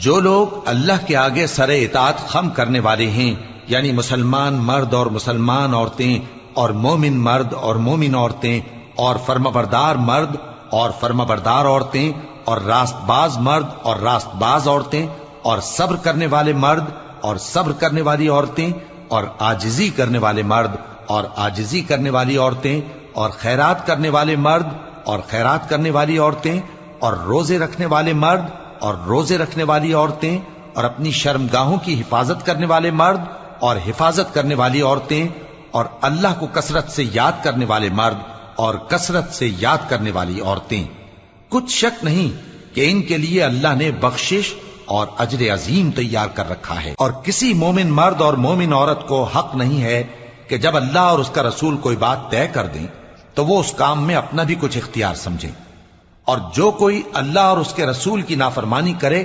جو لوگ اللہ کے آگے سر اطاعت خم کرنے والے ہیں، یعنی مسلمان مرد اور مسلمان عورتیں اور مومن مرد اور مومن عورتیں اور فرمانبردار مرد اور فرمانبردار عورتیں اور راست باز مرد اور راست باز عورتیں اور صبر کرنے والے مرد اور صبر کرنے والی عورتیں اور عاجزی کرنے والے مرد اور عاجزی کرنے والی عورتیں اور خیرات کرنے والے مرد اور خیرات کرنے والی عورتیں اور روزے رکھنے والے مرد اور روزے رکھنے والی عورتیں اور اپنی شرمگاہوں کی حفاظت کرنے والے مرد اور حفاظت کرنے والی عورتیں اور اللہ کو کثرت سے یاد کرنے والے مرد اور کثرت سے یاد کرنے والی عورتیں۔ کچھ شک نہیں کہ ان کے لیے اللہ نے بخشش اور اجر عظیم تیار کر رکھا ہے، اور کسی مومن مرد اور مومن عورت کو حق نہیں ہے کہ جب اللہ اور اس کا رسول کوئی بات طے کر دیں تو وہ اس کام میں اپنا بھی کچھ اختیار سمجھیں، اور جو کوئی اللہ اور اس کے رسول کی نافرمانی کرے